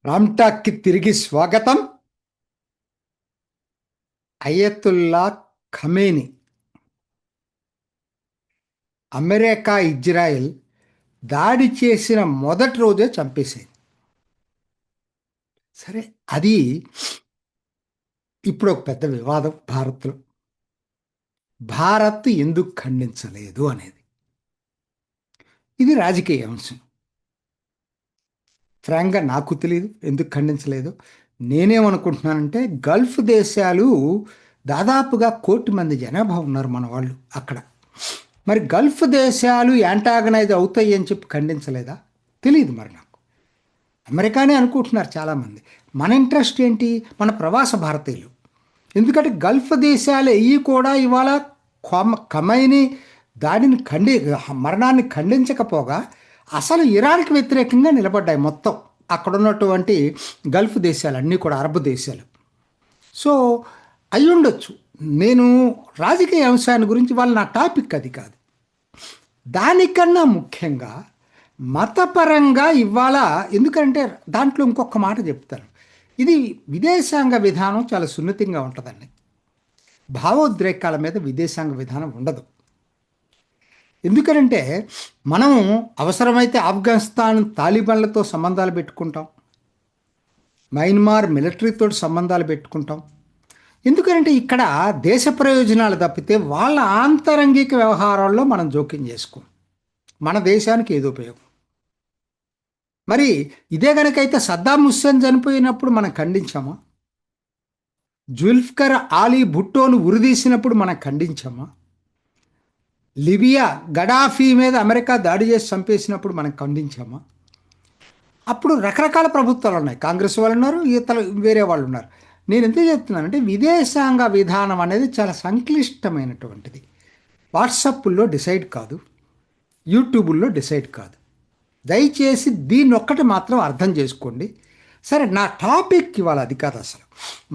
రామ్టాక్కి తిరిగి స్వాగతం. Ayatollah Khamenei America Israel దాడి చేసిన మొదటి రోజే చంపేసేది. సరే, అది ఇప్పుడు ఒక పెద్ద వివాదం భారత్లో. భారత్ ఎందుకు ఖండించలేదు అనేది ఇది రాజకీయ అంశం. ఫ్రాంక్గా నాకు తెలియదు ఎందుకు ఖండించలేదు. నేనేమనుకుంటున్నానంటే గల్ఫ్ దేశాలు దాదాపుగా 1,00,00,000 జనాభా ఉన్నారు మన వాళ్ళు అక్కడ. మరి గల్ఫ్ దేశాలు యాంటాగనైజ్ అవుతాయి అని చెప్పి ఖండించలేదా? తెలియదు మరి నాకు. అమెరికానే అనుకుంటున్నారు చాలామంది. మన ఇంట్రెస్ట్ ఏంటి? మన ప్రవాస భారతీయులు. ఎందుకంటే గల్ఫ్ దేశాలు ఎయ్యి కూడా ఇవాళ ఖమైనీ దాడిని మరణాన్ని ఖండించకపోగా అసలు ఇరాన్కి వ్యతిరేకంగా నిలబడ్డాయి మొత్తం అక్కడ ఉన్నటువంటి గల్ఫ్ దేశాలు అన్నీ కూడా, అరబ్ దేశాలు. సో అయ్యుండొచ్చు. నేను రాజకీయ అంశాన్ని గురించి వాళ్ళ నా టాపిక్ అది కాదు. దానికన్నా ముఖ్యంగా మతపరంగా ఇవాళ, ఎందుకంటే దాంట్లో ఇంకొక మాట చెప్తాను. ఇది విదేశాంగ విధానం చాలా సున్నితంగా ఉంటుందండి. భావోద్రేకాల మీద విదేశాంగ విధానం ఉండదు. ఎందుకంటే మనం అవసరమైతే ఆఫ్ఘనిస్తాన్ తాలిబాన్లతో సంబంధాలు పెట్టుకుంటాం, మయన్మార్ మిలిటరీతో సంబంధాలు పెట్టుకుంటాం. ఎందుకంటే ఇక్కడ దేశ ప్రయోజనాలు తప్పితే వాళ్ళ ఆంతరంగిక వ్యవహారాల్లో మనం జోక్యం చేసుకోం. మన దేశానికి ఏదో ఉపయోగం. మరి ఇదే కనుకైతే సద్దాం హుస్సేన్ చనిపోయినప్పుడు మనం ఖండించామా? జుల్ఫికర్ ఆలీ భుట్టోను ఉరిదీసినప్పుడు మనం ఖండించామా? లిబియా గడాఫీ మీద అమెరికా దాడి చేసి చంపేసినప్పుడు మనం ఖండించామా? అప్పుడు రకరకాల ప్రభుత్వాలు ఉన్నాయి. కాంగ్రెస్ వాళ్ళు ఉన్నారు, ఇతర వేరే వాళ్ళు ఉన్నారు. నేను ఎందుకు చెప్తున్నానంటే విదేశాంగ విధానం అనేది చాలా సంక్లిష్టమైనటువంటిది. వాట్సాప్లో డిసైడ్ కాదు, యూట్యూబుల్లో డిసైడ్ కాదు. దయచేసి దీన్ని ఒక్కటి మాత్రం అర్థం చేసుకోండి. సరే, నా టాపిక్ ఇవాళ అది కాదు. అసలు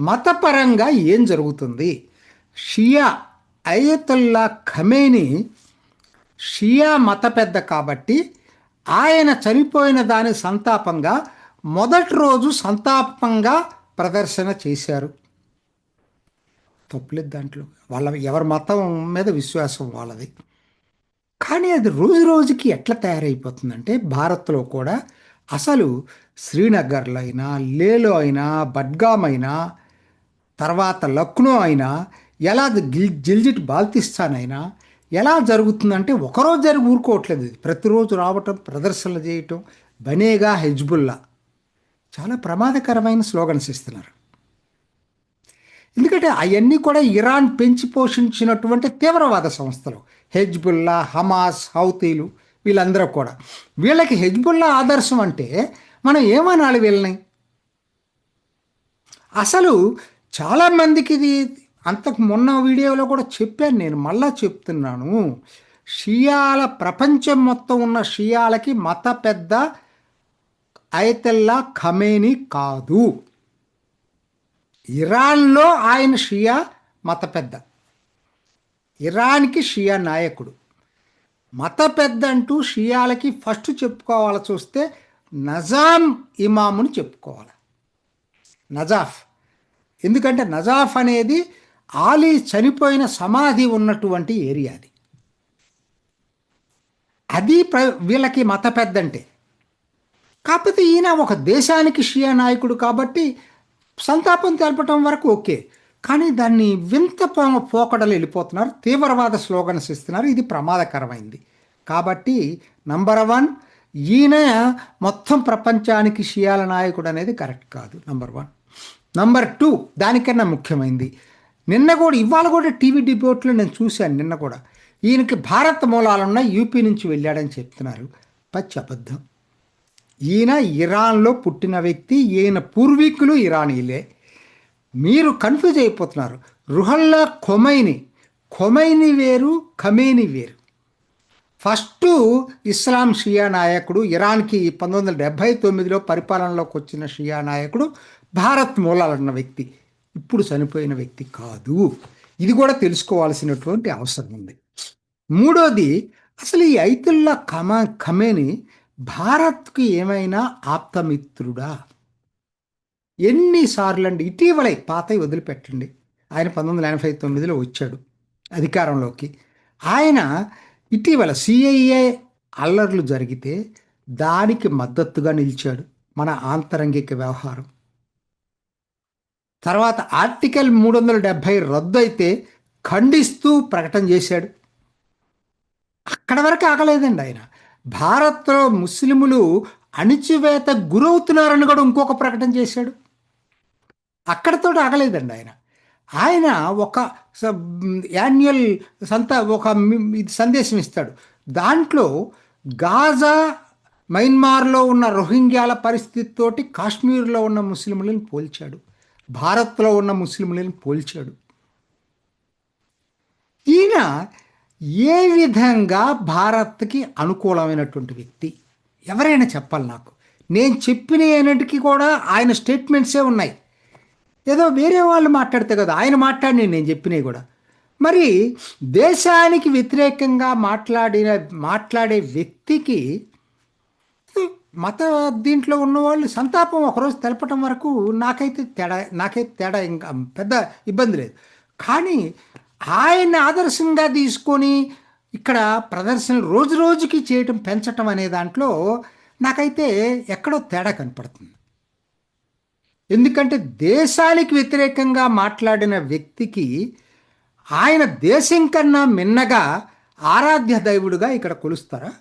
మతపరంగా ఏం జరుగుతుంది? షియా అయతుల్లా ఖమేని షియా మత పెద్ద కాబట్టి ఆయన చనిపోయిన దాని సంతాపంగా మొదటి రోజు సంతాపంగా ప్రదర్శన చేశారు. తప్పులేదు దాంట్లో. వాళ్ళ ఎవరి మతం మీద విశ్వాసం వాళ్ళది. కానీ అది రోజు రోజుకి ఎట్లా తయారైపోతుందంటే భారత్లో కూడా అసలు శ్రీనగర్లో అయినా, లేలో అయినా, బడ్గామ్ అయినా, తర్వాత లక్నో అయినా, ఎలా జిల్జిట్ బాల్తిస్తాన్ అయినా ఎలా జరుగుతుందంటే ఒకరోజు జరిగి ఊరుకోవట్లేదు. ఇది ప్రతిరోజు రావటం, ప్రదర్శనలు చేయటం. బనేగా హెజ్బుల్లా చాలా ప్రమాదకరమైన స్లోగన్స్ ఇస్తున్నారు. ఎందుకంటే అవన్నీ కూడా ఇరాన్ పెంచి పోషించినటువంటి తీవ్రవాద సంస్థలు. హెజ్బుల్లా, హమాస్, హౌతీలు వీళ్ళందరూ కూడా. వీళ్ళకి హెజ్బుల్లా ఆదర్శం అంటే మనం ఏమనాలి వీళ్ళని? అసలు చాలామందికి ఇది అంతకు మొన్న వీడియోలో కూడా చెప్పాను, నేను మళ్ళా చెప్తున్నాను. షియాల ప్రపంచం మొత్తం ఉన్న షియాలకి మత పెద్ద అయతుల్లా ఖమేని కాదు. ఇరాన్లో ఆయన షియా మత పెద్ద, ఇరాన్కి షియా నాయకుడు. మత పెద్ద అంటూ షియాలకి ఫస్ట్ చెప్పుకోవాలి చూస్తే నజాం ఇమాముని చెప్పుకోవాలి, నజాఫ్. ఎందుకంటే నజాఫ్ అనేది ఆలీ చనిపోయిన సమాధి ఉన్నటువంటి ఏరియా. అది వీళ్ళకి మత పెద్ద అంటే. కాకపోతే ఈయన ఒక దేశానికి షియా నాయకుడు కాబట్టి సంతాపం తెలపటం వరకు ఓకే. కానీ దాన్ని వింత పోకడలు వెళ్ళిపోతున్నారు, తీవ్రవాద స్లోగన్స్ ఇస్తున్నారు. ఇది ప్రమాదకరమైంది. కాబట్టి నంబర్ 1, ఈయన మొత్తం ప్రపంచానికి షియాల నాయకుడు అనేది కరెక్ట్ కాదు. నంబర్ 1. నంబర్ 2, దానికన్నా ముఖ్యమైనది, నిన్న కూడా ఇవాళ కూడా టీవీ డిబేట్లో నేను చూశాను. నిన్న కూడా ఈయనకి భారత మూలాలున్న యూపీ నుంచి వెళ్ళాడని చెప్తున్నారు. పచ్చి అబద్ధం. ఈయన ఇరాన్లో పుట్టిన వ్యక్తి, ఈయన పూర్వీకులు ఇరానీలే. మీరు కన్ఫ్యూజ్ అయిపోతున్నారు. రుహల్లా ఖొమైనీ వేరు, ఖమేని వేరు. ఫస్ట్ ఇస్లాం షియా నాయకుడు, ఇరాన్కి 1979లో పరిపాలనలోకి వచ్చిన షియా నాయకుడు, భారత్ మూలాలున్న వ్యక్తి, ఇప్పుడు చనిపోయిన వ్యక్తి కాదు. ఇది కూడా తెలుసుకోవాల్సినటువంటి అవసరం ఉంది. మూడోది, అసలు ఈ అయతుల్లా ఖమేని భారత్కు ఏమైనా ఆప్తమిత్రుడా? ఎన్నిసార్లు అండి, ఇటీవలే పాతవి వదిలిపెట్టండి. ఆయన 1989లో వచ్చాడు అధికారంలోకి. ఆయన ఇటీవల సిఐఏ అల్లర్లు జరిగితే దానికి మద్దతుగా నిలిచాడు. మన ఆంతరంగిక వ్యవహారం. తర్వాత ఆర్టికల్ 370 రద్దు అయితే ఖండిస్తూ ప్రకటన చేశాడు. అక్కడ వరకు ఆగలేదండి ఆయన. భారత్లో ముస్లిములు అణిచివేత గురవుతున్నారని కూడా ఇంకొక ప్రకటన చేశాడు. అక్కడతో ఆగలేదండి ఆయన. ఆయన ఒక యాన్యువల్ ఇది సందేశం ఇస్తాడు. దాంట్లో గాజా, మయన్మార్లో ఉన్న రోహింగ్యాల పరిస్థితితోటి కాశ్మీర్లో ఉన్న ముస్లింలను పోల్చాడు, భారత్లో ఉన్న ముస్లింలను పోల్చాడు. ఈయన ఏ విధంగా భారత్కి అనుకూలమైనటువంటి వ్యక్తి ఎవరైనా చెప్పాలి నాకు. నేను చెప్పిన అన్నిటికీ కూడా ఆయన స్టేట్మెంట్సే ఉన్నాయి. ఏదో వేరే వాళ్ళు మాట్లాడితే కదా ఆయన నేను చెప్పినవి కూడా. మరి దేశానికి వ్యతిరేకంగా మాట్లాడే వ్యక్తికి మత దీంట్లో ఉన్నవాళ్ళు సంతాపం ఒకరోజు తెలపటం వరకు నాకైతే తేడా ఇంకా పెద్ద ఇబ్బంది లేదు. కానీ ఆయన ఆదర్శంగా తీసుకొని ఇక్కడ ప్రదర్శనలు రోజు రోజుకి చేయటం, పెంచటం అనే దాంట్లో నాకైతే ఎక్కడో తేడా కనపడుతుంది. ఎందుకంటే దేశానికి వ్యతిరేకంగా మాట్లాడిన వ్యక్తికి ఆయన దేశం కన్నా మిన్నగా ఆరాధ్య దైవుడుగా ఇక్కడ కొలుస్తారా?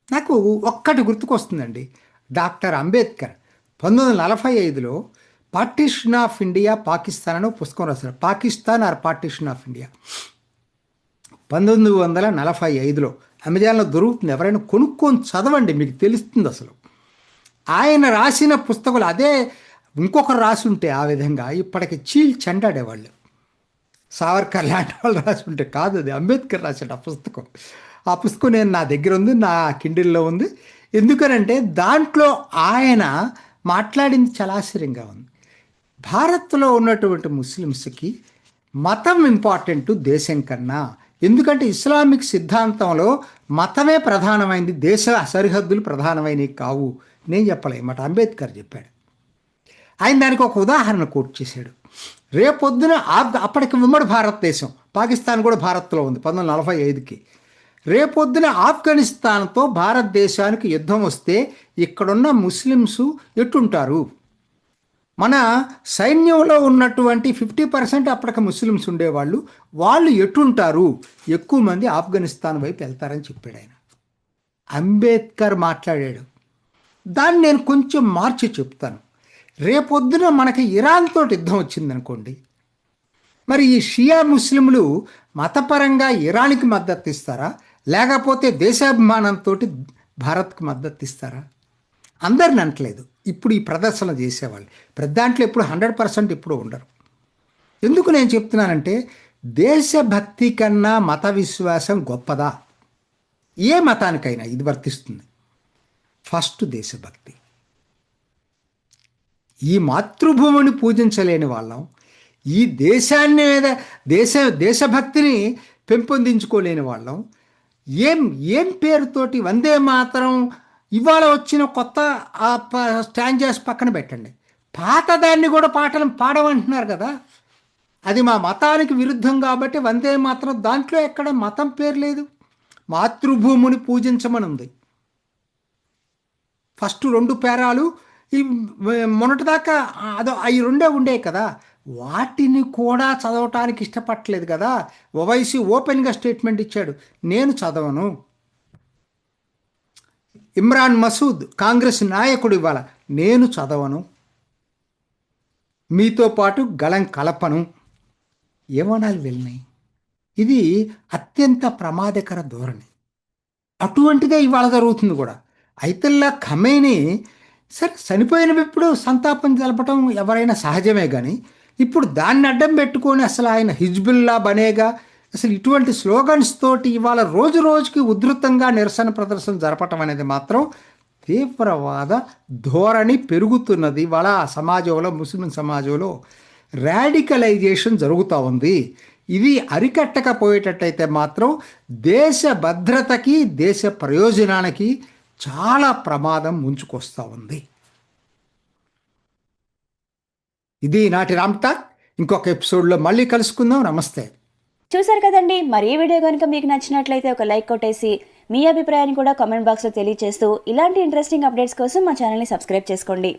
నాకు ఒక్కటి గుర్తుకొస్తుందండి. డాక్టర్ అంబేద్కర్ 1945లో పార్టీషన్ ఆఫ్ ఇండియా పాకిస్తాన్ అని పుస్తకం రాశారు. Pakistan or partition of India 1945లో అమెజాన్లో దొరుకుతుంది. ఎవరైనా కొనుక్కొని చదవండి, మీకు తెలుస్తుంది అసలు. ఆయన రాసిన పుస్తకాలు అదే ఇంకొకరు రాసి ఉంటే ఆ విధంగా ఇప్పటికి చెండాడేవాళ్ళు. సావర్కర్ లాంటి వాళ్ళు రాసి ఉంటే కాదు, అది అంబేద్కర్ రాశాడు ఆ పుస్తకం నేను నా దగ్గర ఉంది, నా కిండిల్లో ఉంది. ఎందుకనంటే దాంట్లో ఆయన మాట్లాడింది చాలా ఆశ్చర్యంగా ఉంది. భారత్లో ఉన్నటువంటి ముస్లిమ్స్కి మతం ఇంపార్టెంట్ దేశం కన్నా. ఎందుకంటే ఇస్లామిక్ సిద్ధాంతంలో మతమే ప్రధానమైంది, దేశ సరిహద్దులు ప్రధానమైనవి కావు. నేను చెప్పలే, మాట అంబేద్కర్ చెప్పాడు. ఆయన దానికి ఒక ఉదాహరణ కోట్ చేశాడు. రేపొద్దున అప్పటికి ఉమ్మడి భారతదేశం, పాకిస్తాన్ కూడా భారత్లో ఉంది 1945కి. రేపొద్దున ఆఫ్ఘనిస్తాన్తో భారతదేశానికి యుద్ధం వస్తే ఇక్కడున్న ముస్లిమ్స్ ఎట్టుంటారు? మన సైన్యంలో ఉన్నటువంటి 50% అప్పటికి ముస్లిమ్స్ ఉండేవాళ్ళు, వాళ్ళు ఎట్టుంటారు? ఎక్కువ మంది ఆఫ్ఘనిస్తాన్ వైపు వెళ్తారని చెప్పాడు ఆయన. అంబేద్కర్ మాట్లాడాడు. దాన్ని నేను కొంచెం మార్చి చెప్తాను. రేపొద్దున మనకి ఇరాన్ తోటి యుద్ధం వచ్చిందనుకోండి, మరి ఈ షియా ముస్లింలు మతపరంగా ఇరాన్కి మద్దతు ఇస్తారా, లేకపోతే దేశాభిమానంతో భారత్కి మద్దతు ఇస్తారా? అందరిని అనట్లేదు. ఇప్పుడు ఈ ప్రదర్శన చేసేవాళ్ళు ప్రతి దాంట్లో ఎప్పుడు 100% ఎప్పుడు ఉండరు. ఎందుకు నేను చెప్తున్నానంటే దేశభక్తి కన్నా మత విశ్వాసం గొప్పదా? ఏ మతానికైనా ఇది వర్తిస్తుంది. ఫస్ట్ దేశభక్తి. ఈ మాతృభూమిని పూజించలేని వాళ్ళం, ఈ దేశాన్ని దేశభక్తిని పెంపొందించుకోలేని వాళ్ళం, ఏం పేరుతోటి వందే మాతరం ఇవాళ వచ్చిన కొత్త స్టాంజర్స్ పక్కన పెట్టండి, పాతదాన్ని కూడా పాటలు పాడమంటున్నారు కదా. అది మా మతానికి విరుద్ధం కాబట్టి వందే మాతరం, దాంట్లో ఎక్కడ మతం పేరు లేదు. మాతృభూమిని పూజించమని ఉంది. ఫస్ట్ 2 పేరాలు ఈ మొన్నటిదాకా అవి 2 ఉండే కదా, వాటిని కూడా చదవటానికి ఇష్టపడలేదు కదా. ఓవైసీ ఓపెన్గా స్టేట్మెంట్ ఇచ్చాడు, నేను చదవను. ఇమ్రాన్ మసూద్ కాంగ్రెస్ నాయకుడు ఇవాళ, నేను చదవను, మీతో పాటు గళం కలపను. ఏమనాలి వెళ్ళినాయి? ఇది అత్యంత ప్రమాదకర ధోరణి. అటువంటిదే ఇవాళ జరుగుతుంది కూడా. అయితల్లా ఖమేనీ సరే చనిపోయినప్పుడు సంతాపం తెలపటం ఎవరైనా సహజమే, కానీ ఇప్పుడు దాన్ని అడ్డం పెట్టుకొని అసలు ఆయన హిజ్బుల్లా బనేగా అసలు ఇటువంటి స్లోగన్స్ తోటి ఇవాళ రోజు రోజుకి ఉధృతంగా నిరసన ప్రదర్శన జరపటం అనేది మాత్రం తీవ్రవాద ధోరణి పెరుగుతున్నది. ఇవాళ సమాజంలో, ముస్లిం సమాజంలో రాడికలైజేషన్ జరుగుతూ ఉంది. ఇది అరికట్టకపోయేటట్టయితే మాత్రం దేశ భద్రతకి, దేశ ప్రయోజనానికి చాలా ప్రమాదం ముంచుకొస్తూ ఉంది. ఇది నాటి రామ్టాక్. ఇంకొక ఎపిసోడ్లో మళ్ళీ కలుసుకుందాం. నమస్తే. చూసారు కదండి, మరి ఈ వీడియో కనుక మీకు నచ్చినట్లయితే ఒక లైక్ కొట్టేసి మీ అభిప్రాయాన్ని కూడా కామెంట్ బాక్స్లో తెలియజేస్తూ ఇలాంటి ఇంట్రెస్టింగ్ అప్డేట్స్ కోసం మా ఛానల్ని సబ్స్క్రైబ్ చేసుకోండి.